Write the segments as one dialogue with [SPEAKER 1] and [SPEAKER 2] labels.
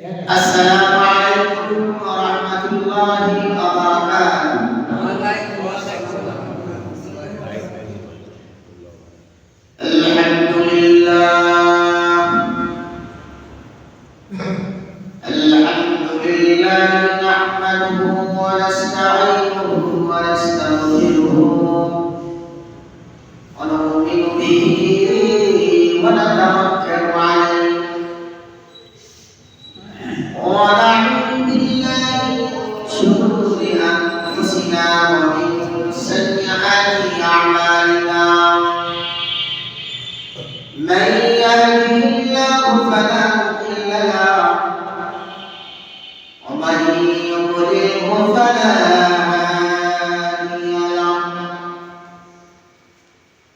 [SPEAKER 1] السلام عليكم ورحمة الله وبركاته. الحمد لله نحمده ونستعينه ونستغفره ونؤمن به ونتوكل عليه ونعوذ بالله من شرور أنفسنا ومن سيئات أعمالنا. من يهده الله فلا مضل له ومن يضلله فلا هادي له.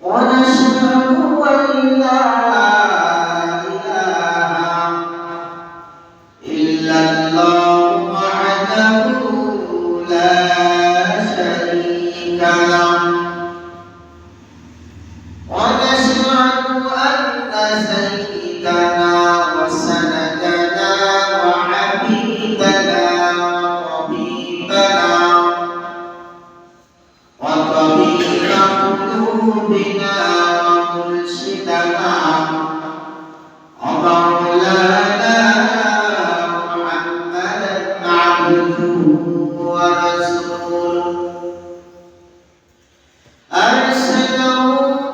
[SPEAKER 1] ونشهد أن لا إله إلا الله وحده لا شريك له. ونشهد أن سيدنا وسندنا وحبيبنا وطبيب قلوبنا ومرشدنا ومولانا محمدا عبده ورسوله أرسله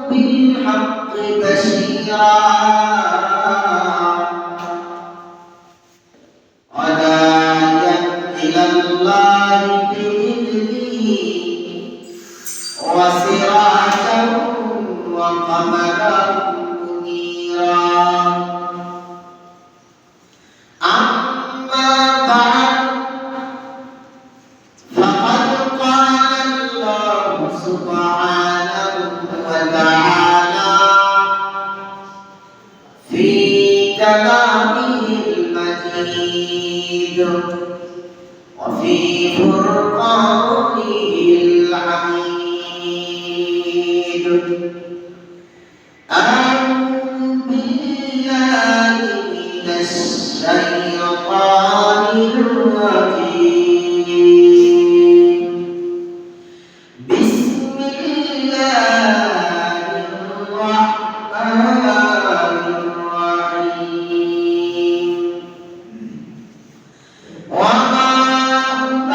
[SPEAKER 1] بالحق بشيرا وداعيا إلى الله بإذنه وسراجا وقمرا منيرا. أما بعد فقد قال الله سبحانه وتعالى في كلامه المجيد وفي فرقانه الحميد. أعوذ بالله من الشيطان الرجيم. بسم الله الرحمن الرحيم. وما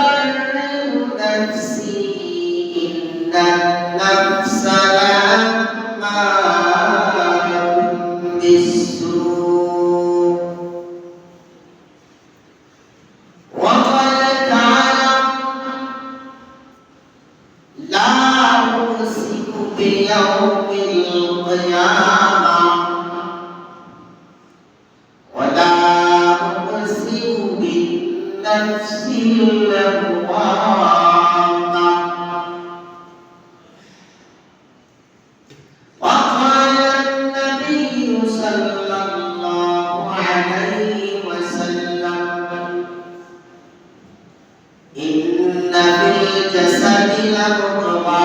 [SPEAKER 1] أبرئ نفسي إن النفس لأمارة بالسوء وقد تعلم لا أقسم بيوم القيامة ولا أقسم بالنفس اللوامة. وقال النبي صلى الله عليه وسلم إن في الجسد لمضغة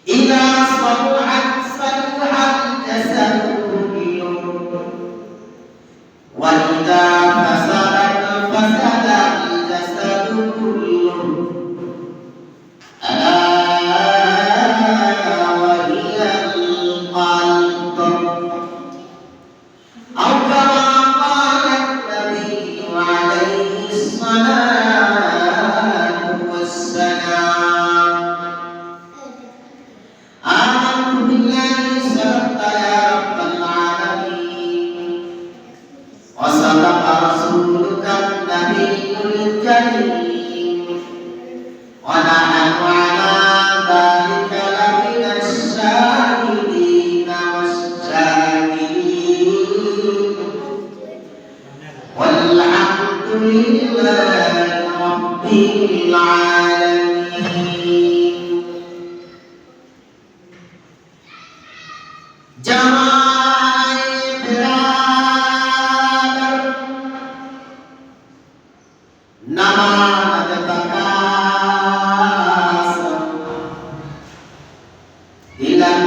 [SPEAKER 1] إذا صلحت صلح الجسد كله وإذا فسدت فسد الجسد كله ألا وهي القلب. أو كما قال النبي عليه الصلاة والسلام. آمنت بالله صدق يا رب العالمين وصدق رسولك النبي الكريم ونحن على ذلك لمن الشاهدين والشاكرين والحمد لله رب العالمين. Ilan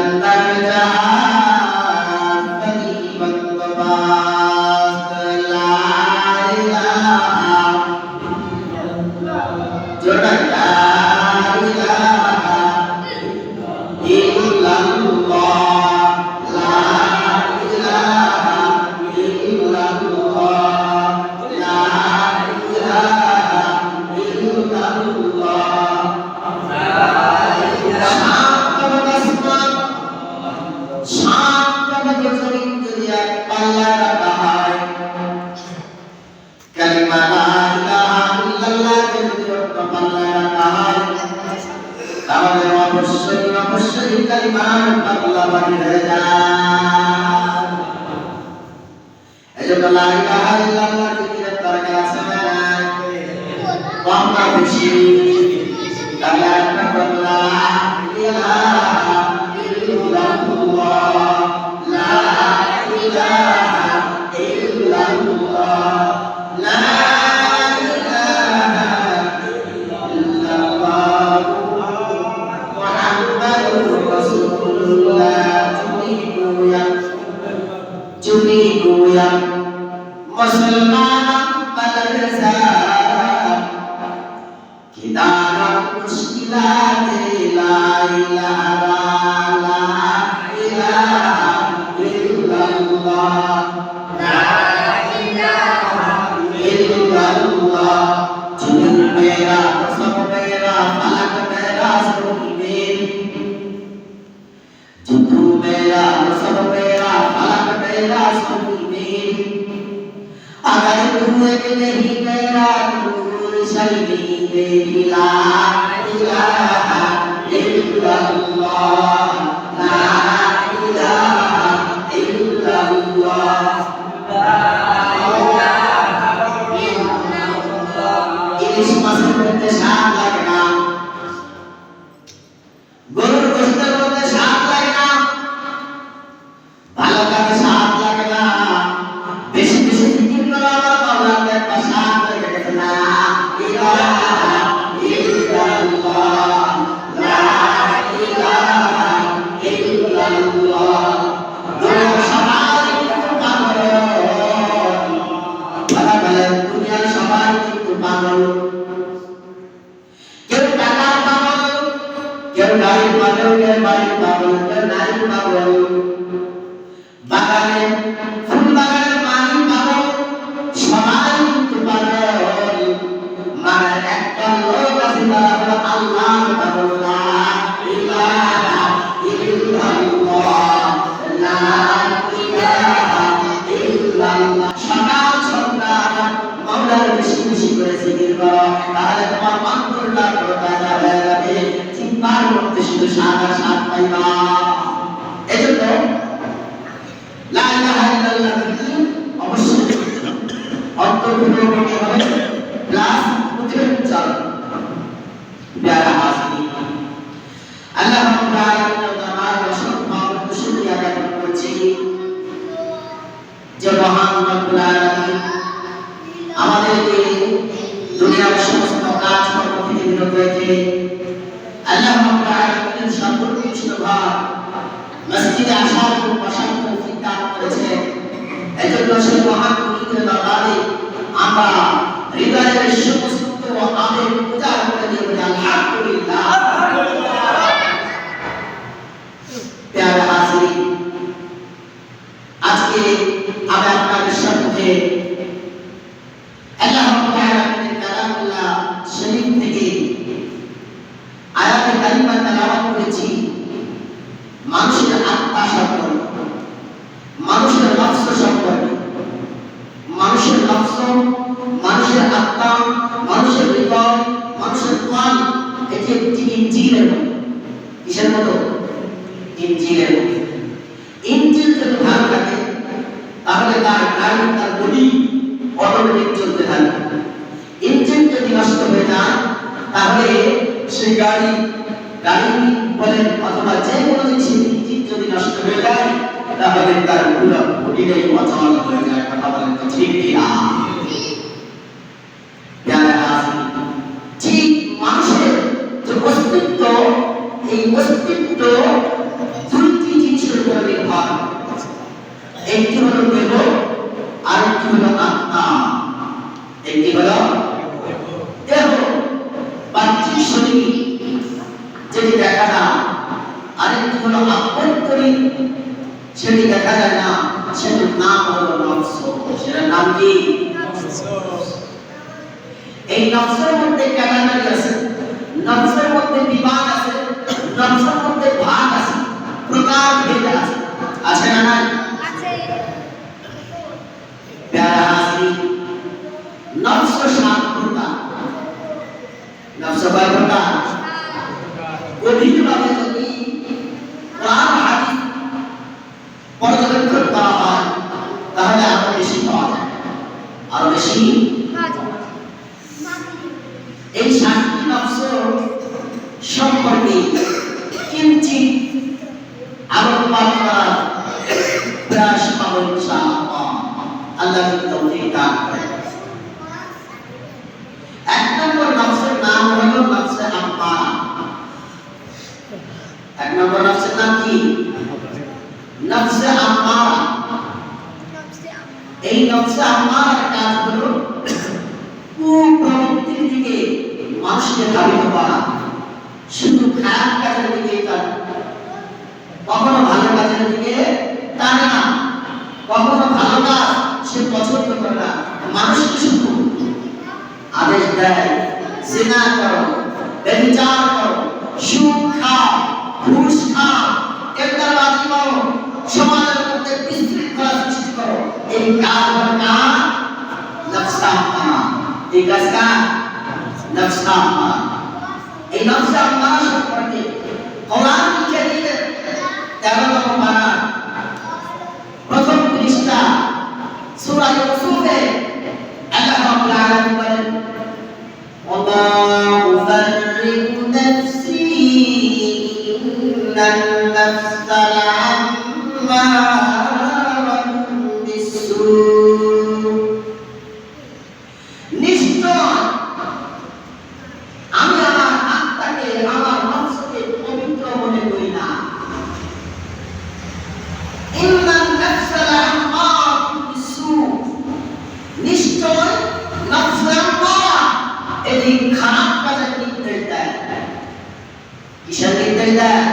[SPEAKER 1] ইমান পাগলা বাড়ি হয়ে যায়। এজন্য লা ইলাহা ইল্লাল্লাহ জিকিরের দরকার আছে না নাই? কম না বেশি? তাহলে একটা বললা ইলাহা ইল্লাল্লাহ, লা ইলাহা ইল্লাল্লাহ, লা ইলাহা ইল্লাল্লাহ, মুহাম্মাদুর রাসূলুল্লাহ। চুনি গোয়া মুসলমান বদরসা কিদারা মুশকিলাতে লা ইলাহা ইল্লাল্লাহ, লা ইলাহা ইল্লাল্লাহ। চুনি মেরা সব মেরা ফলক মেরা সুনীর, जुदू मेरा सब मेरा फलक मेरा सुनीर। अगर तू एक नहीं मेरा नूर शैली मेरी ला इलाहा इल्लल्लाह, ला इलाहा इल्लल्लाह, ला इलाहा इल्लल्लाह। इलिश माছের মধ্যে স্বাদ লাগে না, গরুর গোশতের মধ্যে স্বাদ লাগে না, ভালো কাজে স্বাদ লাগে না। বেশি বেশি জিকির করো আমার মাওলার দেখবা স্বাদ লেগে গেছে। লা ইলাহা ইল্লাল্লাহ, লা ইলাহা ইল্লাল্লাহ। দুনিয়ার সবাই কিন্তু পাগল, বলা বলে দুনিয়ার সবাই কিন্তু পাগল। কেউ টাকার পাগল, কেউ গাড়ির পাগল, কেউ বাড়ির পাগল, কেউ নারীর পাগল, বাগানে ফুল বাগানের মালি পাগল, সবাই কিন্তু পাগল। মানে একটা লোক আছে তারা হলো আল্লাহ পাগল। লা ইলাহা ইল্লাল্লাহ, লা ইলাহা ইল্লাল্লাহ। সকাল সন্ধ্যা মাওলার বেশি বেশি করে জিকির করো, তাহলে তোমার অন্তরটা তাজা হয়ে যাবে, চিন্তার মধ্যে শুধু সাদা সাদ পাইবা। এজন্য লা ইলাহা ইল্লাল্লাহ অবশ্যই অন্তর্ভুক্ত করতে হবে, প্লাস উচ্চারণ। প্যারা হাসি আল্লাহ রাব্বুল আলামিনের দরবারে অসংখ্য শুকরিয়া জ্ঞাপন করছি যে মহান রব্বুল আলামিন আমাদেরকে দুনিয়ার সমস্ত কাজকর্ম থেকে বিরত রেখে আল্লাহ রাব্বুল আলামিনের সর্বোৎকৃষ্ট ঘর মসজিদে আসার জন্য বসার তৌফিক দান করেছেন। এজন্য সেই মহান মুনিদের দরবারে আমরা হৃদয়ের সমস্ত আবেগ উজাড় করে দিয়ে বলি আলহামদুলিল্লাহ। প্যারা হাজির, আজকে আমি আপনাদের সম্মুখে আল্লাহ রাব্বুল আলামিনের কালামুল্লাহ শরীফ থেকে আয়াতে কারিমা তেলাওয়াত করেছি। মানুষের আত্মা সম্পর্কে, মানুষের নফস সম্পর্কে, মানুষের নফস, মানুষের আত্মা, মানুষের হৃদয়, মানুষের প্রাণ, এটি একটি ইঞ্জিলের মতো। কিসের মতো? ইঞ্জিলের মতো। ইঞ্জিল যদি ভালো থাকে তাহলে তার গাড়ি, তার বডি অটোমেটিক চলতে থাকবে। ইঞ্জিন যদি নষ্ট হয়ে যায় তাহলে সেই গাড়ি বলেন অথবা যে কোনো জিনিসের ইঞ্জিন যদি নষ্ট হয়ে যায় তাহলে তার পুরো বডিটাই অচল হয়ে যায়। কথা বলেন তো ঠিক কিনা? ঠিক মানুষের যে অস্তিত্ব, এই অস্তিত্ব দুটি জিনিসের উপর নির্ভর। একটি হলো দেহ, আর একটি হলো আত্মা। একটি হলো দেহ, বাহ্যিক শরীর যেটি দেখা যায়, আরেকটি হলো আভ্যন্তরীণ, সেটি দেখা যায় না, সেটির নাম হলো নফস। সেটার নাম কি? এই নফসের মধ্যে ক্যাটাগরি আছে, নফসের মধ্যে বিভাগ আছে, নফসের মধ্যে ভাগ আছে, প্রকার ভেদ আছে। আছে না নাই? আছে। প্যারা হাসি, নফস সাত প্রকার। নফস কয় প্রকার? গভীরভাবে যদি বেশি? এই 7টি নফস সম্পর্কে কিঞ্চিত আলোকপাত করার প্রয়াস করব ইনশাআল্লাহ। আল্লাহ তৌফিক দান করেন। 1 নম্বর নফসের নাম হলো নফসে আম্মারা। 1 নম্বর নফসের নাম কি? নফসে আম্মারা। এই নফসে আম্মারার কাজ হলো কুপ্রবৃত্তির দিকে মানুষকে ধাবিত করা, শুধু খারাপ কাজের দিকে টানে, কখনো ভালো কাজের দিকে টানে না, কখনো ভালো কাজ সে পছন্দ করে না। মানুষকে শুধু আদেশ দেয় জিনা করো, ব্যভিচার করো, সুদ খাও, ঘুষ খাও, টেন্ডারবাজি করো, সমাজের মধ্যে বিশৃঙ্খলা সৃষ্টি করো। এই কাজ হলো কার? নফস আম্মারা। এই কাজ কার? নফস আম্মারা। এই নফস আম্মারা সম্পর্কে কোরআন কারীমের 13তম পারা প্রথম পৃষ্ঠা সূরা ইউসুফে আল্লাহ রাব্বুল আলামিন বলেন, ওয়া উবাররি'ু নাফসি ইন্নান নাফসা লা'আম্মারাতুন বিস-সূ। নিশ্চয় আমি আমার আত্মাকে, আমার নফসকে পবিত্র মনে করি না। ইন্নান নাফসা লা'আম্মারাতুন বিস-সূ, নিশ্চয় নফস আম্মারা এটি খারাপ কাজের নির্দেশ দেয়। কিসের নির্দেশ দেয়?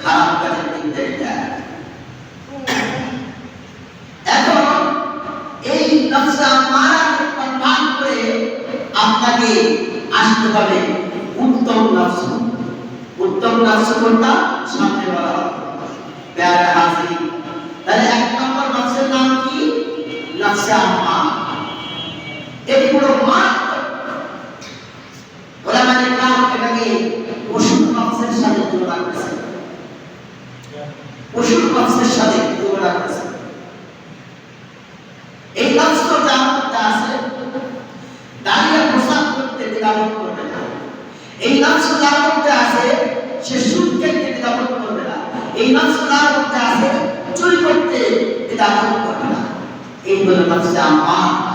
[SPEAKER 1] খারাপ কাজের নির্দেশ দেয়। এখন এই নফস আম্মারাকে পার করে আপনাকে আসতে হবে উত্তম নফস। উত্তম নফস কোনটা? সামনে বলা হবে। প্যারা হাজির। তাহলে 1 নম্বর নফসের নাম কি? নফসে আম্মারা। এটি পুরো মারাত্মক। ওলামায়ে কেরাম এটাকে পশুর নফসের সাথে তুলনা করেছেন। পশুর নফসের সাথে তুলনা করেছেন। এই নফসটা যার মধ্যে আছে, দাঁড়িয়ে প্রসাদ করতে দ্বিধাবোধ করবে না। এই নফস যার মধ্যে আছে, সে সুদ খেতে দ্বিধাবোধ করবে না। এই নফস যার মধ্যে আছে, চুরি করতে দ্বিধাবোধ করবে না। এই হলো নফসে আম্মারা।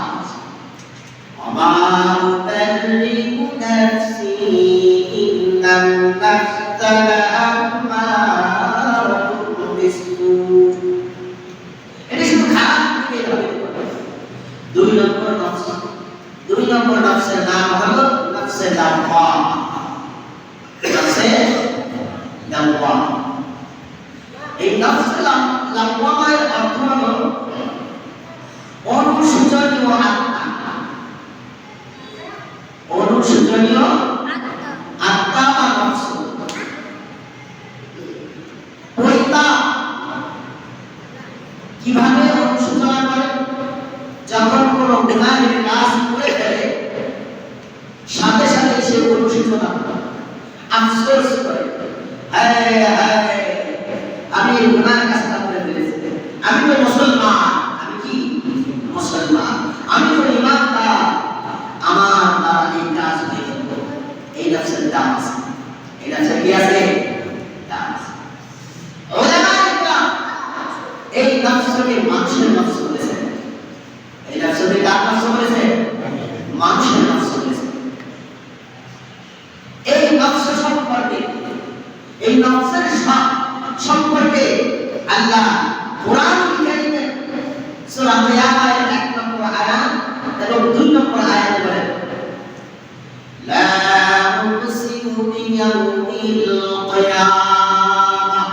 [SPEAKER 1] ওয়া উবাররি'ু নাফসি ইন্নান নাফসা লা'আম্মারাতুন বিস-সূ। এটা শুধু খারাপ দিকে ধাবিত করে। 2 নম্বর নফস। 2 নম্বর নফসের নাম হলো নফসে লাওয়ামা। নফসে লাওয়ামা। এই নফসে লাওয়ামার অর্থ হলো অনুসূচনীয় আত্মা। অনুসূচনীয় আত্মা বা নফস। ওইটা কিভাবে অনুসূচনা করে? যখন কোনো গুনাহের কাজ করে ফেলে, সাথে সাথে সে অনুসূচনা করে, আফসোস করে, হায় হায় আমি এই গুনাহের কাজটা করে ফেলেছি। আমি তো মুসলমান, আমি কি মুসলমান, আমি তো ইমানদার, আমার দ্বারা এই কাজ হয়ে গেল। এই নফসের দাম আছে। এই নফসের কি আছে? দাম আছে। ওলামায়ে কেরাম এই নফসকে মানুষের নফস বলেছে। এই নফসকে কার নফস বলেছে? মানুষের নফস বলেছে। এই নফস সম্পর্কে, এই নফসের সম্পর্কে আল্লাহ কোরআন কারীমে সূরা কিয়ামার 1 নম্বর আয়াত এবং 2 নম্বর আয়াতে বলেন, লা উকসিমু বিয়াউমিল কিয়ামাহ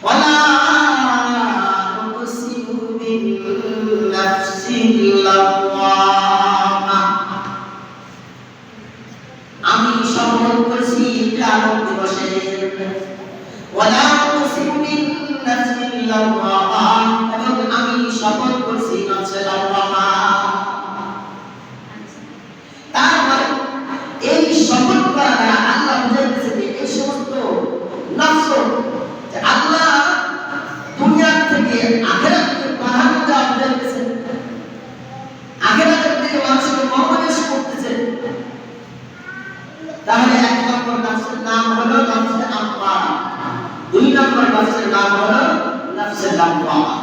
[SPEAKER 1] ওয়া লা উকসিমু বিন নাফসিল লাওয়ামা। আমি শপথ করছি কিয়ামত দিবসের। ওয়া লা উকসিমু বিন নাফসিল লাওয়ামা, এবং আমি শপথ করছি নফসে লাওয়ামা। তার মানে এই শপথ করা দ্বারা আল্লাহ বুঝাইতেছে যে এই সমস্ত নফসের নাম হলো নফসে লাওয়ামা।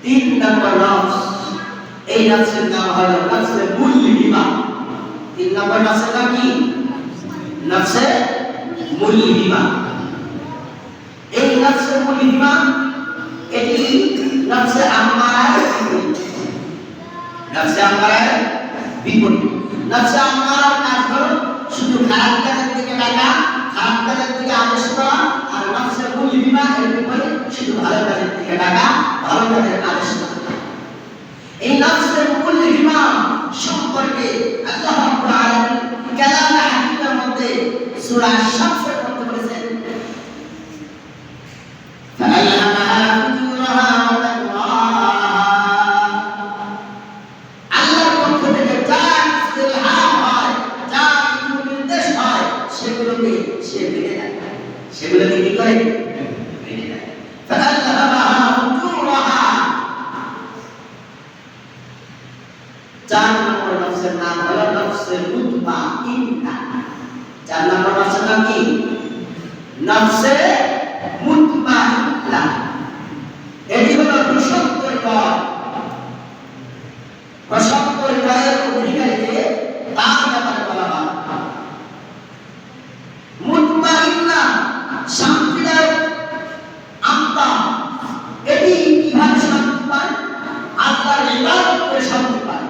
[SPEAKER 1] 3 নম্বর নফস, এই নফসের নাম হলো নফসে মুলহিমা। 3 নম্বর নফসের নাম কি? নফসে মুলহিমা। এই নফসে মুলহিমা এটি নফসে আম্মারার বিপরীত। নফসে আম্মারার বিপরীত। নফসে আম্মারার কাজ হলো শুধু খারাপ কাজের দিকে ডাকা, খারাপ কাজের দিকে আদেশ করা, আর নফসে মুলহিমা এর বিপরীত শুধু ভালো কাজের দিকে ডাকা, ভালো কাজের আদেশ করা। এই নফসে মুলহিমা সম্পর্কে আল্লাহ রাব্বুল আলামিন কালামে হাকিমের মধ্যে সূরা শামসের মধ্যে বলেছেন, فألهمها فجورها وتقواها। আল্লাহর পক্ষ থেকে যা ইলহাম হয়, যা কিছু নির্দেশ হয়, সেগুলোকে সে মেনে নেয়। সেগুলোকে কি করে? মেনে নেয়। فألهمها فجورها। 4 নম্বর নফসের নাম হলো নফসে মুতমাইন্না। 4 নম্বর নফসের নাম কি? নফসে মুতমাইন্না। এটি হলো প্রশান্ত হৃদয়। প্রশান্ত হৃদয়ের অধিকারীকে তার ব্যাপারে বলা হয় মুতমাইন্না, শান্তিদায়ক আত্মা। এটি কিভাবে শান্তি পায়? আল্লাহর ইবাদত করে শান্তি পায়,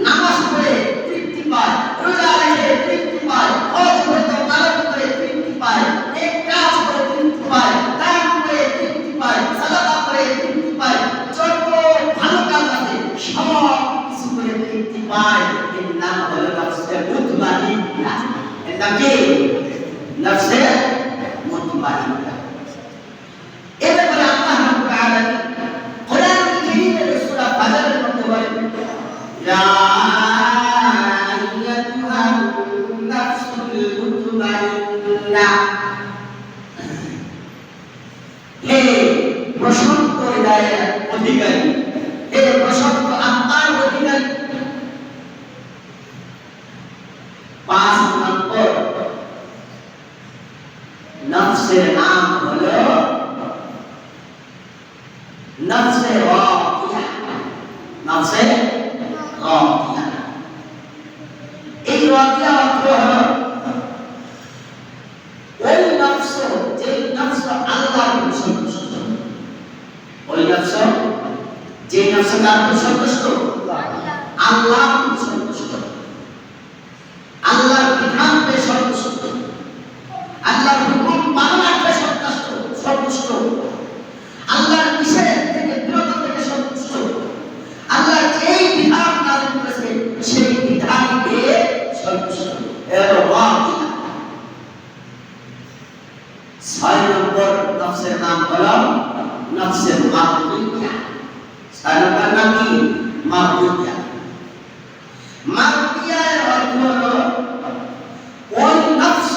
[SPEAKER 1] নামাজ পড়ে তৃপ্তি পায়, রোজা রেখে তৃপ্তি পায়, হজ করতে পালন করে তৃপ্তি পায়, নেক কাজ করে তৃপ্তি পায়, দান করে তৃপ্তি পায়, সাদাকা করে তৃপ্তি পায়, যত ভালো কাজ আছে সব কিছু করে তৃপ্তি পায়। এর নাম হলো নফসে মুতমাইন্না। এর নাম কি? নফসে মুতমাইন্না। এরপরে আল্লাহ রাব্বুল আলামিন কোরআনুল কারীমের সূরা ফাজরের মধ্যে বলেন, ইয়া আইয়্যাতুহান নাফসুল মুতমাইন্না। হে প্রশান্ত হৃদয়ের অধিকারী, হে প্রশান্ত আত্মার অধিকারী। 5 নম্বর নফসের নাম হলো নফসে রাদিয়া। নফসে রাদিয়া। এই রাদিয়া অর্থ হলো ওই নফস, যে নফস আল্লাহর প্রতি সন্তুষ্ট। ওই নফস, যে নফস কার প্রতি সন্তুষ্ট? আল্লাহর প্রতি সন্তুষ্ট, আল্লাহর বিধান পেয়ে সন্তুষ্ট, আল্লাহর হুকুম পালন পেয়ে সন্তুষ্ট, আল্লাহর নিষেধ থেকে বিরত থেকে সন্তুষ্ট, আল্লাহ যেই বিধান নাযিল করেছেন সেই বিধান পেয়ে সন্তুষ্ট। এর রাদিয়া। 6 নম্বর নফসের নাম হলো নফসে মারদিয়া। 6 নম্বর নাম কি? মারদিয়া। মারদিয়ার অর্থ হলো ওই নফস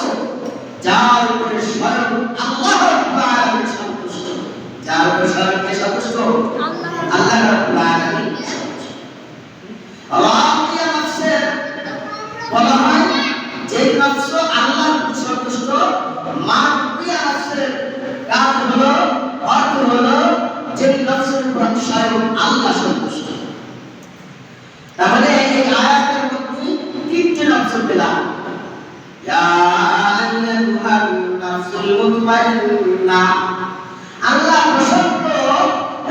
[SPEAKER 1] যার উপরে স্বয়ং আল্লাহ রাব্বুল আলামিন সন্তুষ্ট। যার উপরে স্বয়ং কে সন্তুষ্ট? আল্লাহ রাব্বুল আলামিন সন্তুষ্ট। রাদিয়া নফসের বলা হয় যে নফস আল্লাহর প্রতি সন্তুষ্ট। মারদিয়া নফসের কাজ হলো, অর্থ হলো যে নফসের প্রতি স্বয়ং আল্লাহ সন্তুষ্ট। তাহলে এই আয়াতের মধ্যে 3টি নফস পেলাম। ইয়া আইয়্যাতুহান নাফসুল মুতমাইন্না। আল্লাহ প্রশান্ত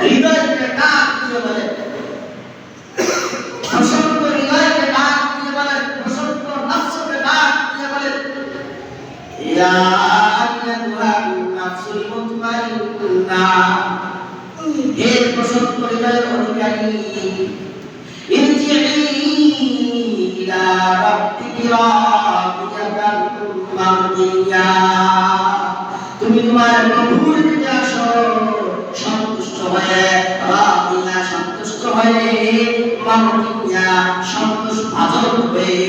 [SPEAKER 1] হৃদয়কে ডাক দিয়ে বলেন, প্রশান্ত হৃদয়কে ডাক দিয়ে বলেন, প্রশান্ত নফসকে ডাক দিয়ে বলেন, ইয়া আইয়্যাতুহান নাফসুল মুতমাইন্না। হে প্রশান্ত হৃদয়ের অধিকারী, ইরজিই ইলা রাব্বিকি রাদিয়াতান মারদিয়া। তুমি তোমার প্রভুর দিকে আসো সন্তুষ্ট হয়ে, রাদিয়া সন্তুষ্ট হয়ে, মারদিয়া সন্তুষ্ট ভাজন হয়ে।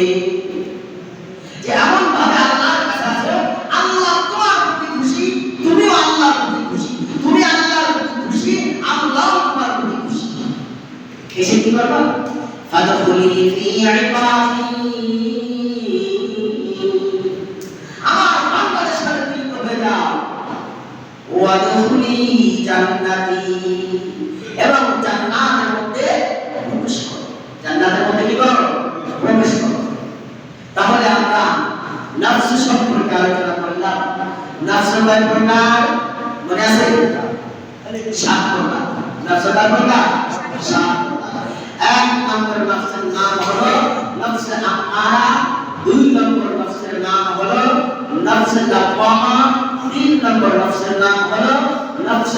[SPEAKER 1] যে এমন ভাবে আল্লাহর কাছে আসো, আল্লাহ তোমার প্রতি খুশি, তুমিও আল্লাহর প্রতি খুশি, তুমি আল্লাহর প্রতি খুশি, আল্লাহ তোমার প্রতি খুশি। এসে কি করবা? ফাদখুলি ফি ইবাদি। আমার বান্দাদের সাথে মিলিত হয়ে যাও। ওয়াদখুলি জান্নাতি, এবং জান্নাতের মধ্যে প্রবেশ করো। জান্নাতের মধ্যে কি করো? প্রবেশ করো। তাহলে আমরা নফস সম্পর্কে আলোচনা করলাম। নফস কয় প্রকার মনে আছে? 7 প্রকার। নফস কয় প্রকার? 7 প্রকার। 1 নম্বর নফসের নাম হলো নফস আম্মারা, 2 নম্বর নফসের নাম হলো নফস লাওয়ামা, 3 নম্বর নফসের নাম হলো নফস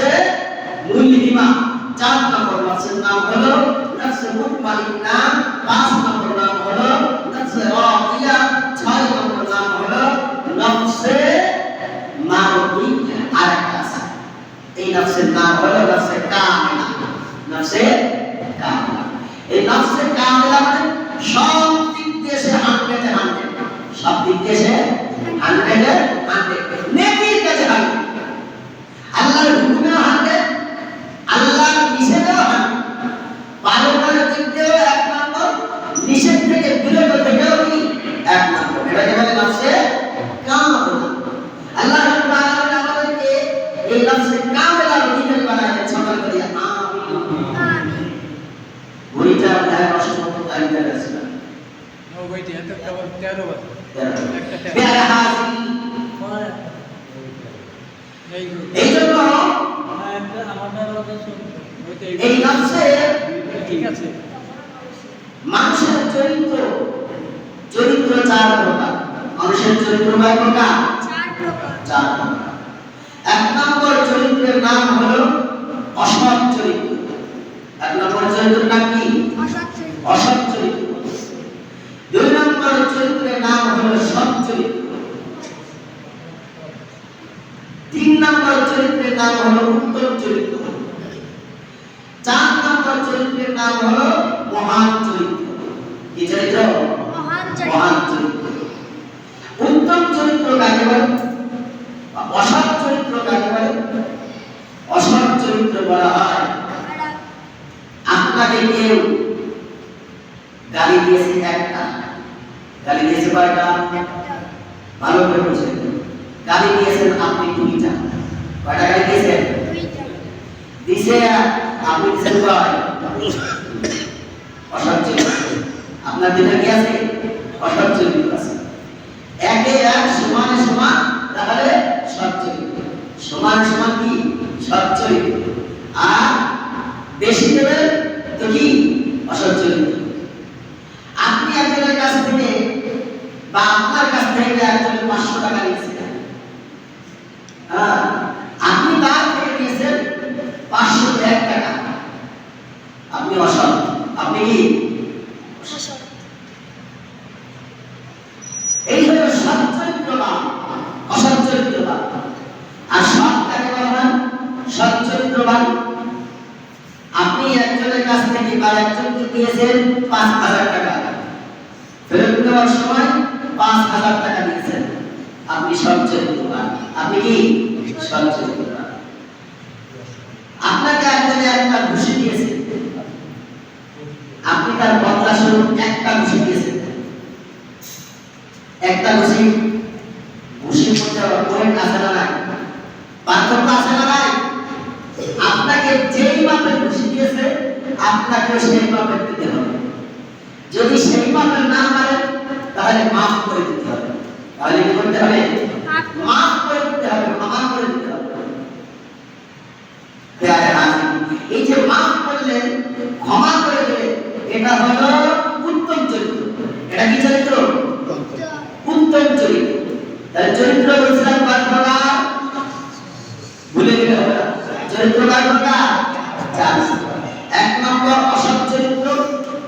[SPEAKER 1] মুলহিমা, 4 নম্বর নফসের নাম হলো নফস মুতমাইন্না, 5 নম্বর নাম হলো নফস রাদিয়া, 6 নম্বর নাম হলো নফস মারদিয়া। আরেকটা আছে, এই নফসের নাম হলো নফসে কামিলা। নফসে কামিলা, এই নফসে কামিলা মানে সব দিক দিয়ে সে 100 সব দিক দিয়ে সে 100 নেকির কাছে 100, আল্লাহর হুকুমে 100, আল্লাহর নিষেধেও 100, ভালো করে দিক দিয়েও 1 নম্বর, নিষেধ থেকে বিরত থেকেও 1 নম্বর। এটাকে বলে নফসে কামিলা। আল্লাহ রাব্বুল আলামিন আমাদেরকে এই নফসে কামিলার অধিকারী বানায়। সকল করি আমিন। আমিন। ওইটা প্রায় 8 তারিখে আছে না? ও ওইটা এটা কেবল 13 বার। প্যারা হাজি এই জন্য এই নফসে ঠিক আছে মানুষের চরিত্র 4 প্রকার। মানুষের চরিত্র কয় প্রকার? 4 প্রকার। 1 নম্বর চরিত্রের নাম হলো অসৎ চরিত্র। 1 নম্বর চরিত্রের নাম কি? অসৎ চরিত্র। 2 নম্বর চরিত্রের নাম হলো সৎ চরিত্র। 3 নম্বর চরিত্রের নাম হলো উত্তম চরিত্র। 4 নম্বর চরিত্রের নাম হলো মহান চরিত্র। কি চরিত্র? মহান চরিত্র। উত্তম চরিত্র কাকে বলে? অসৎ চরিত্র কাকে বলে? অসৎ চরিত্র বলা হয় আপনাকে কেউ গালি দিয়েছে একটা, গালি দিয়েছে কয়টা? ভালো করে বুঝেন। গালি দিয়েছেন আপনি 2টা। কয়টা গালি দিয়েছেন? 2টা। দিছে আপনি দিয়েছেন কয়? অসৎ চরিত্র। আপনার ভিতরে কি আছে? অসৎ চরিত্র আছে। একে এক সমানে সমান, তাহলে সৎ চরিত্র। সমান সমান কি? সৎ চরিত্র। আর বেশি দেবে তো কি? অসৎ চরিত্র। আপনি একজনের কাছ থেকে বা আপনার কাছ থেকে একজন 500 টাকা নিয়েছেন, আপনি তার থেকে নিয়েছেন 501 টাকা, আপনি অসৎ। আপনি কি? অসৎ। এই হলো সৎ চরিত্রবান, অসৎ চরিত্রবান। আর সৎ কাকে বলা হয়? সৎ চরিত্রবান। আপনি একজনের কাছ থেকে বা একজনকে দিয়েছেন 5000 টাকা, ফেরত দেওয়ার সময় 5000 টাকা দিয়েছেন, আপনি সৎ চরিত্রবান। আপনি কি? সৎ চরিত্রবান। আপনাকে একজনে একটা ঘুষি দিয়েছে, আপনি তার বদলা স্বরূপ একটা ঘুষি দিয়েছেন। একটা ঘুষির মধ্যে ওয়েট আছে না নাই? পার্থক্য আছে না নাই? আপনাকে যেই মাপের ঘুষি দিয়েছে আপনাকে সেই মাপের দিতে হবে। যদি সেই মাপের না পারেন তাহলে মাফ করে দিতে হবে। তাহলে কি করতে হবে? মাফ করে দিতে হবে, ক্ষমা করে দিতে হবে। এই যে মাফ করলেন, ক্ষমা করে দিলেন, এটা হলো উত্তম চরিত্র। এটা কি চরিত্র? উত্তম চরিত্র। তাহলে চরিত্র বলছিলাম কয় প্রকার? ভুলে গেলে হবে না। চরিত্র কয় প্রকার? 4। 1 নম্বর অসৎ চরিত্র,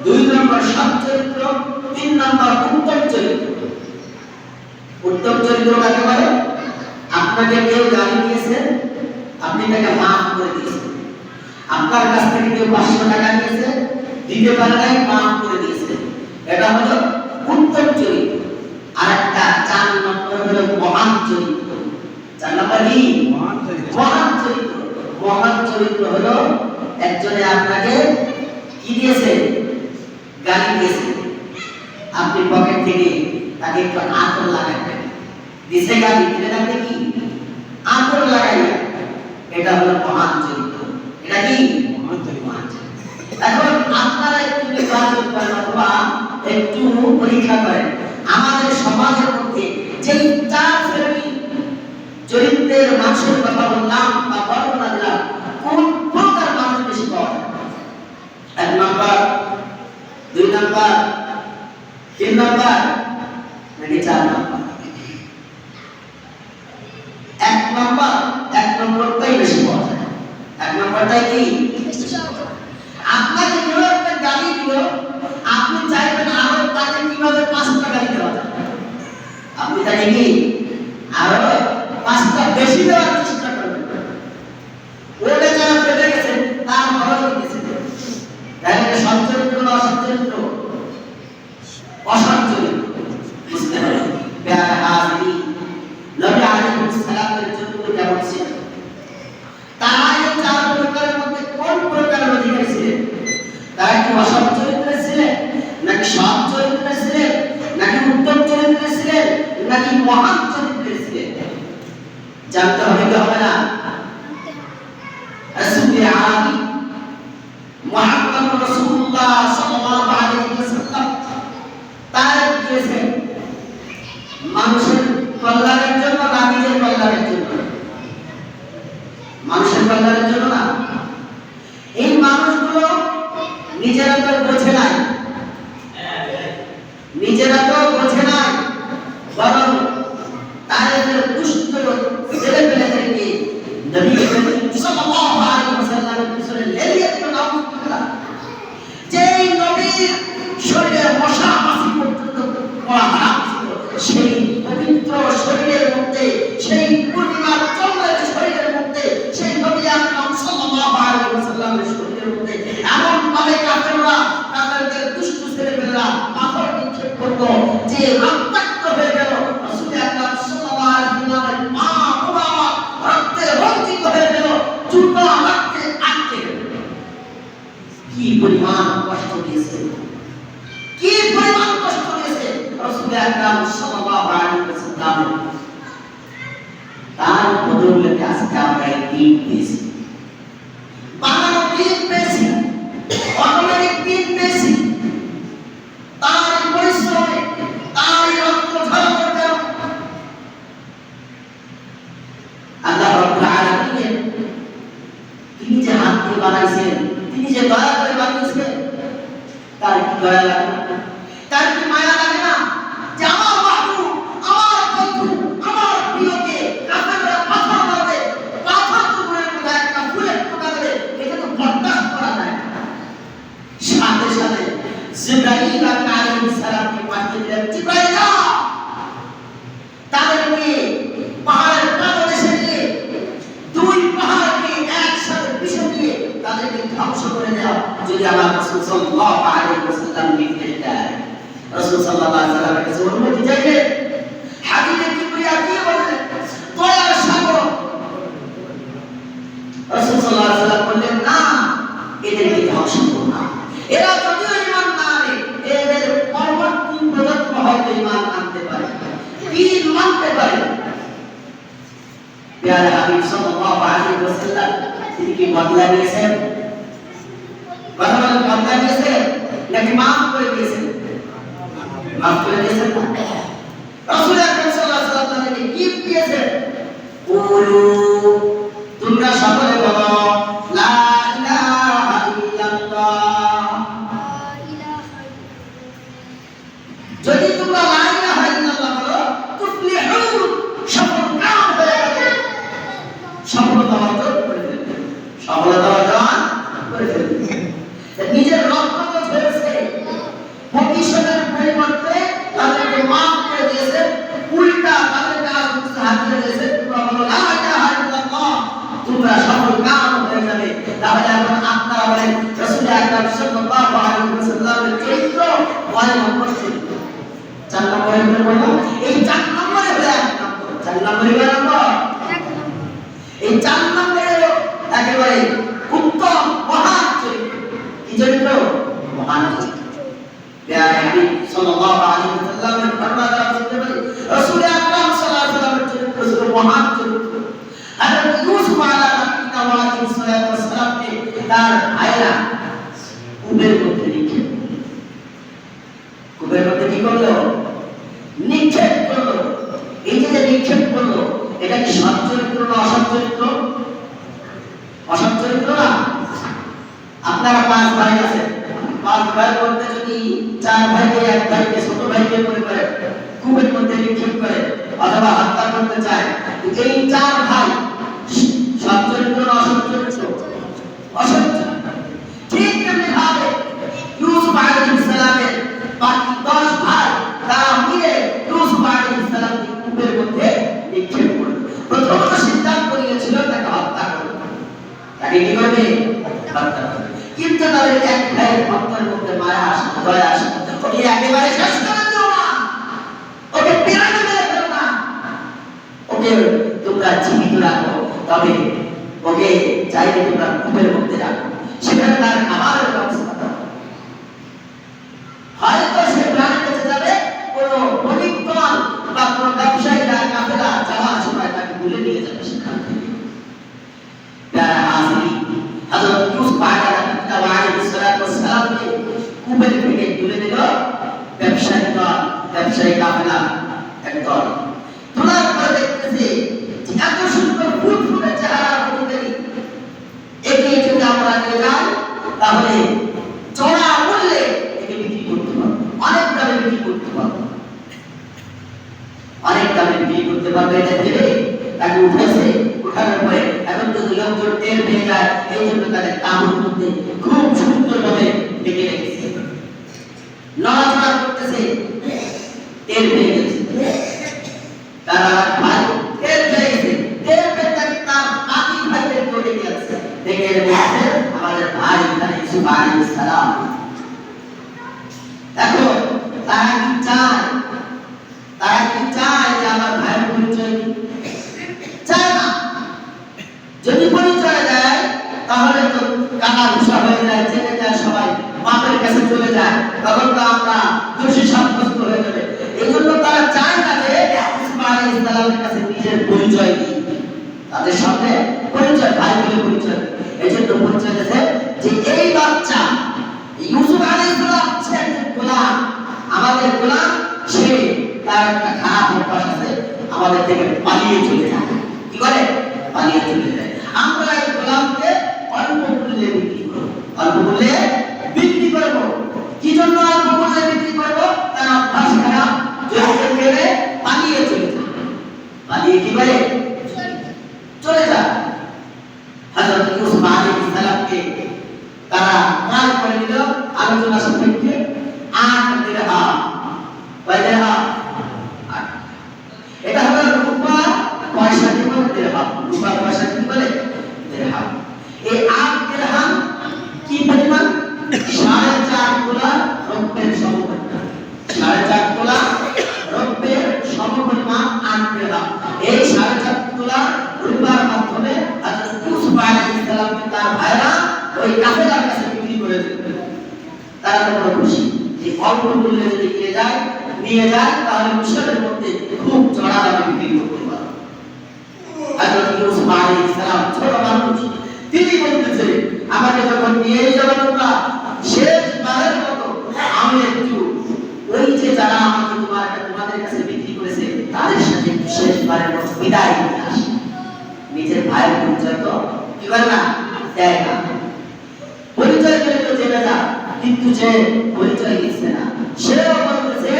[SPEAKER 1] 2 নম্বর সৎ চরিত্র, 3 নম্বর উত্তম চরিত্র। উত্তম চরিত্র কাকে বলে? আপনাকে কেউ গালি দিয়েছে, আপনি তাকে মাফ করে দিয়েছেন। আপনার কাছ থেকে কেউ 500 টাকা নিয়েছে, দিতে পারে নাই, মাফ করে দিয়েছে। এটা হলো উত্তম চরিত্র। আরেকটা 4 নম্বর হলো মহান চরিত্র। 4 নম্বর কি? মহান চরিত্র। মহান চরিত্র। মহান চরিত্র হলো একজনে আপনাকে কি দিয়েছে? গালি দিয়েছে, আপনি পকেট থেকে তাকে একটু আতর লাগাবেন। দিছে গালি, দিলে তাকে কি? আতর লাগাইয়া এটা হলো মহান চরিত্র। এটা কি মহান চরিত্র। এখন আপনারা একটু নির্বাচন করেন অথবা একটু পরীক্ষা করেন আমাদের সমাজের মধ্যে যে চার শ্রেণী চরিত্রের মানুষের কথা বললাম বা বর্ণনা দিলাম, কোন প্রকার মানুষ বেশি পাওয়া যায়? 1 নাম্বার, 2 নাম্বার, 3 নাম্বার নাকি 4 নাম্বার? 1 নম্বরটাই বেশি পাওয়া যায়। 1 নম্বরটাই কি আপনাকে কেউ একটা গাড়ি দিল, আপনি চাইবেন আরো তাকে কিভাবে 5টা গাড়ি দেওয়া যায়। আপনি তাকে কি আরো 5টা বেশি দেওয়ার চেষ্টা করবেন। ওটা যারা পেয়ে গেছে তার খরচ দিয়েছে। তাহলে সচ্চরিত্র না অসচ্চরিত্র? অসচ্চরিত্র। বুঝতে হবে। প্যারা হাজিরি নবী আলাইহিস সালামের চরিত্র কেমন ছিল? তারা এই 4 প্রকারের মধ্যে কোন প্রকারের অধিকারী ছিলেন? তারা কি অসৎ চরিত্রে ছিলেন, নাকি সৎ চরিত্রে ছিলেন, নাকি উত্তম চরিত্রে ছিলেন, নাকি মহান চরিত্রে ছিলেন? জানতে হবে কি হবে না? রাসূল আরবি মুহাম্মদ রাসূলুল্লাহ সাল্লাল্লাহু আলাইহি ওয়াসাল্লাম তার দিয়েছেন মানুষের কল্যাণের জন্য না নিজের কল্যাণের জন্য? মানুষের কল্যাণের জন্য না। এই মানুষগুলো নিজেরা তো বোঝে নাই, বরং তাদের দুষ্ট ছেলেপেলেদেরকে নবী সাল্লাল্লাহু আলাইহি ওয়াসাল্লামের পিছনে লেলিয়ে দিল। যেই নবীর শরীরে মশা মাছি পর্যন্ত পড়া হারাম ছিল, সেই পবিত্র শরীরের মধ্যে, সেই পূর্ণিমার চন্দ্রের শরীরের মধ্যে, সেই নবী আকরাম সাল্লাল্লাহু আলাইহি ওয়াসাল্লামের শরীরের মধ্যে এমন ভাবে কাফেররা তাদের দুষ্ট ছেলেপেলেরা পাথর নিক্ষেপ করতো যে রক্তাক্ত হয়ে গেল। রাসূল আকরাম সাল্লাল্লাহু আলাইহি ওয়াসাল্লামের মা মুবারক রক্তে রঞ্জিত হয়ে গেল, জুতা রক্তে আটকে গেল। কি পরিমাণ কষ্ট দিয়েছে, কি পরিমাণ কষ্ট দিয়েছে রাসূল আকরাম সাল্লাল্লাহু আলাইহি ওয়াসাল্লাম। তার বদলে আজকে আমরা দিন পেয়েছি, বানানো দিন পেয়েছি, অটোমেটিক দিন পেয়েছি। তার পরিশ্রমে, তার রক্ত ঝরানোর কারণে আল্লাহ রাব্বুল আলামিন তিনি যে হাত দিয়ে বানাইছেন, তিনি যে দয়া করে বানিয়েছেন, তার কি দয়া লাগে না? তার কি মায়া লাগে না? যে আমার মাহবুব, আমার বন্ধু, আমার প্রিয়কে কাফেররা পাথর মারবে, পাথর তো দূরের কথা, একটা ফুলের টোকা দেবে, এটা তো বরদাস্ত করা যায় না। সাথে সাথে জিবরাইল আলাইহিস সালামকে পাঠিয়ে দিলেন, জিবরাইল যাও, তাদেরকে পাহাড়ের পাদদেশে নিয়ে 2 পাহাড়কে একসাথে পিষে দিয়ে তাদেরকে ধ্বংস করে দাও, যদি আমার রাসূল সাল্লাল্লাহু আলাইহি ওয়াসাল্লাম নির্দেশ দেয়। রাসূল সাল্লাল্লাহু আলাইহি ওয়াসাল্লামের কাছে অনুমতি চাইলেন। হাদিসে কিবরিয়া কি বলেন? দয়ার সাগর। রাসূল সাল্লাল্লাহু আলাইহি ওয়াসাল্লাম বললেন, না, এদেরকে ধ্বংস করো না। এরা যদিও ঈমান না আনে, এদের পরবর্তী প্রজন্ম হয়তো ঈমান আনতে পারে, দ্বীন মানতে পারে। প্যারা হাবিব সাল্লাল্লাহু আলাইহি ওয়াসাল্লাম তিনি কি বদলা নিয়েছেন? কথা বলেন, বদলা নিয়েছেন নাকি মাফ করে দিয়েছেন? মাফ করে দিয়েছেন না। রাসূল আকরাম সাল্লাল্লাহু আলাইহি ওয়াসাল্লাম তাদেরকে গিফট দিয়েছেন, কুলু, তোমরা সকলে বলো লা ইলাহা ইল্লাল্লাহ। যদি তোমরা লা ইলাহা ইল্লাল্লাহ বলো, তুফলিহুন, সফলকাম হয়ে যাবে, সফলতা অর্জন করে ফেলবে, সফলতা অর্জন করে ফেলবে। নিজের রক্ত তো ঝরেছে, প্রতিশোধের পরিবর্তে তাদেরকে মাফ করে দিয়েছে, উল্টা তাদেরকে আরো কিছু হাতিয়ে দিয়েছে। তোমরা বলো লা ইলাহা ইল্লাল্লাহ, তোমরা সফলকাম হয়ে যাবে। তাহলে এখন আপনারা বলেন রাসূল আকরাম সাল্লাল্লাহু আলাইহি ওয়াসাল্লামের চরিত্র কয় নম্বর চরিত্র? 4 নম্বরে বলবো। এই 4 নম্বরে হলো 1 নম্বর। 4 নম্বরে কয় নম্বর? 1 নম্বর। এই 4 নম্বরে হলো একেবারে উত্তম মহান চরিত্র। কি চরিত্র? মহান চরিত্র। প্যারা হাবিব সাল্লাল্লাহু আলাইহি ওয়াসাল্লামের বর্ণনা দ্বারা বুঝতে পারি রাসূল আকরাম সাল্লাল্লাহু আলাইহি ওয়াসাল্লামের চরিত্র ছিল মহান চরিত্র। হযরত ইউসুফ আলাইহিস সালাম কূপের মধ্যে নিক্ষেপ, কূপের মধ্যে কি করলো? নিক্ষেপ করলো। এই যে নিক্ষেপ করলো, এটা কি সৎ চরিত্র না অসৎ চরিত্র? অসৎ চরিত্র না? আপনারা 5 ভাই আছেন, 5 ভাইয়ের মধ্যে যদি 4 ভাইকে, 1 ভাইকে, ছোট ভাইকে মনে করে কূপের মধ্যে নিক্ষেপ করে অথবা হত্যা করতে চায়, এই 4 ভাই সৎ চরিত্র না অসৎ চরিত্র? অসৎ চরিত্র। ঠিক তেমনি ভাবে ইউসুফ আলাইহিস সালামের বাকি 10 ভাই তারা মিলে ইউসুফ আলাইহিস সালামকে কূপের মধ্যে নিক্ষেপ করল। প্রথমত সিদ্ধান্ত নিয়েছিল তাকে হত্যা করবে। তাকে কি করবে? হত্যা করবে। কিন্তু তাদের এক ভাইয়ের হত্যার মধ্যে মায়া আসে, দয়া আসে, ওকে একেবারে শেষ করে দিও না, ওকে পিরানে মেরে ফেলো না, ওকে তোমরা জীবিত রাখো, তবে ওকে চাইলে তোমরা কূপের মধ্যে রাখো, সেখানে তার খাবারের ব্যবস্থা করো। হয়তো সে প্রাণে বেঁচে যাবে, কোনো বণিক দল বা কোনো ব্যবসায়ীরা কাফেলা যাওয়ার সময় তাকে তুলে নিয়ে যাবে সেখান থেকে। প্যারা হাজিরি, হযরত ইউসুফ আলাইহিস সালামকে কূপের থেকে তুলে দিল ব্যবসায়ী দল, ব্যবসায়ী কাফেলা একদল। তোলার পরে দেখতেছে যে এত সুন্দর ফুটফুটে চেহারা অধিকারী, একে যদি আমরা নিয়ে যাই তাহলে চড়া মূল্যে একে বিক্রি করতে পারবো, অনেক দামে বিক্রি করতে পারবো, অনেক দামে বিক্রি করতে পারবে। এটা ভেবে তাকে উঠেছে। উঠানোর পরে এখন যদি লোকজন টের পেয়ে যায়, এই জন্য তাদের কামড় মধ্যে খুব সুন্দরভাবে ডেকে রেখেছে, নড়াচড়া করতেছে, টের পেয়ে গেছে তারা ভাই, টের পেয়ে গেছে, টের পেয়ে তাকে তার বাকি ভাইদের করে গেছে, ডেকে রেখেছে আমাদের ভাই ইউসুফ আলাইহিস সালাম। দেখো তারা কি চায়? তারা কি চায় যে আমার ভাইয়ের পরিচয় চায় না? যদি পরিচয় দেয় তাহলে তো কাটা ঘুষা হয়ে যায়, জেনে যায় সবাই, বাপের কাছে চলে যায়, তখন তো আমরা দোষী সাব্যস্ত হয়ে যাবে। এই জন্য তারা চায় না যে ইউসুফ আলাইহিস সালামের কাছে নিজের পরিচয় দিই, তাদের সামনে পরিচয়, ভাই বলে পরিচয়। এই জন্য পরিচয় দিয়েছে যে এই বাচ্চা ইউসুফ আলাইহিস সালাম সে একজন গোলাম, আমাদের গোলাম, সে তার একটা খারাপ অভ্যাস আছে, আমাদের থেকে পালিয়ে চলে যায়। কি করে? পালিয়ে চলে যায়। আমরা এই গোলামকে অল্প মূল্যে বিক্রি করব, অল্প মূল্যে বিক্রি করব। কি জন্য অল্প মূল্যে বিক্রি করব? তার অভ্যাস খারাপ, যদি গেলে পালিয়ে চলে যায়। পালিয়ে কি করে? চলে যায়। হযরত ইউসুফ আলাইহিস সালামকে তারা ক্রয় করে নিল আলোচনা সাপেক্ষে 8 দিরহাম। কয় দিরহাম? 8। এটা হলো রূপার পয়সা কি বলে? দিরহাম। রূপার পয়সা কি বলে? দিরহাম। এই 8 দিরহাম কি পরিমাণ? 4.5 তোলা রৌপ্যের সমপরিমাণ। 4.5 তোলা রৌপ্যের সমপরিমাণ 8 দিরহাম। এই 4.5 তোলা রূপার মাধ্যমে হযরত ইউসুফ আলাইহিস সালামকে তার ভাইরা ওই কাফেলার কাছে বিক্রি করে দিল। তারা তো খুশি যে অল্প মূল্যে যদি নিয়ে যায় তাহলে মিশরের মধ্যে খুব চড়া দামে বিক্রি করতে পারবে। হযরত ইউসুফ আলাইহিস সালাম ছোট মানুষ, তিনি বলতেছে আমাকে যখন নিয়ে যাবে তোমরা, শেষবারের মতো আমি একটু ওই যে যারা আমাকে তোমাদের কাছে বিক্রি করেছে তাদের সাথে শেষবারের মতো বিদায় নিয়ে আসি। নিজের ভাইয়ের পরিচয় তো কি করে না, দেয় না। পরিচয় দিলে তো জেনে যা, কিন্তু যে পরিচয় দিচ্ছে না, সেও বলতেছে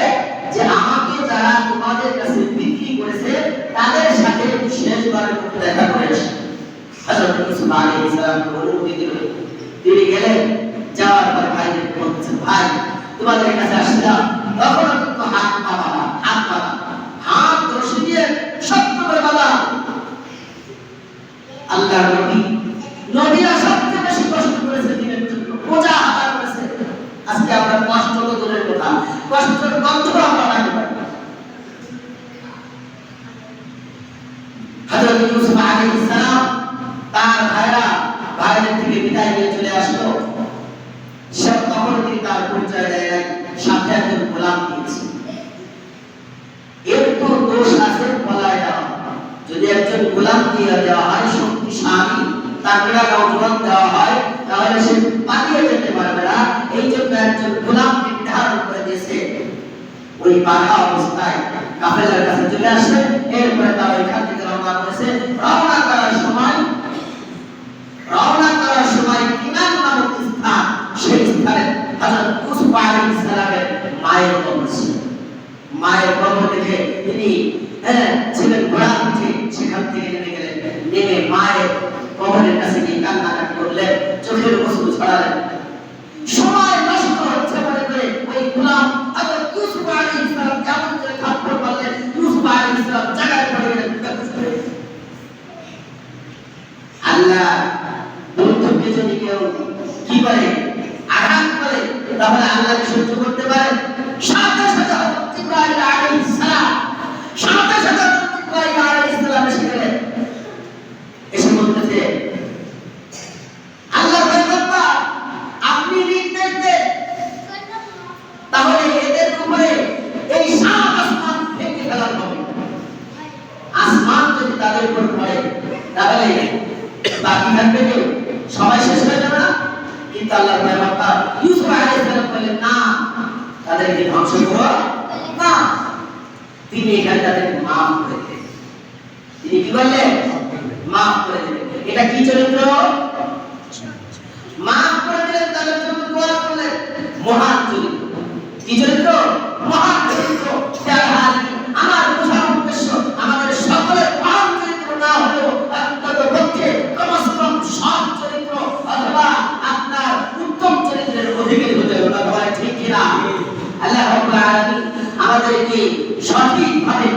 [SPEAKER 1] যে আমাকে যারা তোমাদের কাছে বিক্রি করেছে তাদের সাথে শেষবারের মতো দেখা করে আসি। হযরত ইউসুফ আলাইহিস সালাম অনুমতি দিল। তিনি গেলেন, যাওয়ার পর ভাইদের বলতেছে ভাই তোমাদের কাছে আসলাম, তখন কিন্তু হাত রশি দিয়ে শক্ত করে বাঁধা। আল্লাহর নবীরা সবচেয়ে বেশি কষ্ট করেছে দিনের জন্য, বোঝা হাতা করেছে। আজকে আমরা কষ্ট তো দূরের কথা, কষ্টের গন্ধ আমরা নাকি পাই। হযরত ইউসুফ আলাইহিস সালাম তার ভাইদের থেকে বিদায় নিয়ে চলে আসলো। সব তখন তিনি তার পরিচয় দেয় নাই, সাথে একজন গোলাম দিয়েছে। এর তো দোষ আছে বলায় দেওয়া। যদি একজন গোলাম দিয়ে দেওয়া হয়, শক্তিশালী, তার নওজোয়ান দেওয়া হয়, তাহলে সে পালিয়ে যেতে পারবে না। একজন গোলাম নির্ধারণ করে দিয়েছে ওই বাধা অবস্থায় কাফেলার কাছে চলে আসে এরপরে তারা এখান থেকে রওনা করেছে রওনা করার সময় কিনান নামক স্থান সেই স্থানে হযরত ইউসুফ আলাইহিস সালামের মায়ের কবর ছিল মায়ের কবর দেখে তিনি ছিলেন ঘোড়া উঠে সেখান থেকে নেমে গেলেন নেমে মায়ের কবরের কাছে গিয়ে কান্নাকাটি করলেন চোখের অশ্রু ছড়ালেন সময় নষ্ট হচ্ছে মনে করে ওই গোলাম হযরত ইউসুফ আলাইহিস সালাম কেমন করে থাপ্পড় মারলেন ইউসুফ আলাইহিস সালাম জায়গায় পড়ে গেলেন আল্লাহ বন্ধুকে যদি কেউ কি করে আঘাত করে তাহলে আল্লাহ সহ্য করতে পারে সাথে সাথে ইব্রাহিম আলাইহিস সালাম এসে গেলেন এসে বলতেছে আল্লাহ বান্দা আপনি নির্দেশ দেন তাহলে এদের উপরে এই সাত আসমান ভেঙে ফেলা হবে আসমান যদি তাদের উপর পড়ে তাহলে বাকি থাকবে কেউ সবাই শেষ হয়ে যাবে না কিন্তু আল্লাহ বান্দা ইউসুফ আলাইহিস সালাম বললেন না তাদেরকে ধ্বংস করো না তিনি এখানে তাদের মাফ করে দিলেন তিনি কি বললেন মাফ করে দিলেন এটা কি চরিত্র মাফ করে দিলেন তাদের জন্য দোয়া করলেন মহান চরিত্র কি চরিত্র মহান চরিত্র আমার বোঝার উদ্দেশ্য আমাদের সকলের মহান চরিত্র না হলেও অন্তত পক্ষে কমসকম সৎ চরিত্র অথবা আপনার উত্তম চরিত্রের অধিকারী হতে হবে ঠিক কিনা আল্লাহ রাব্বুল আলামিন আমাদেরকে সঠিকভাবে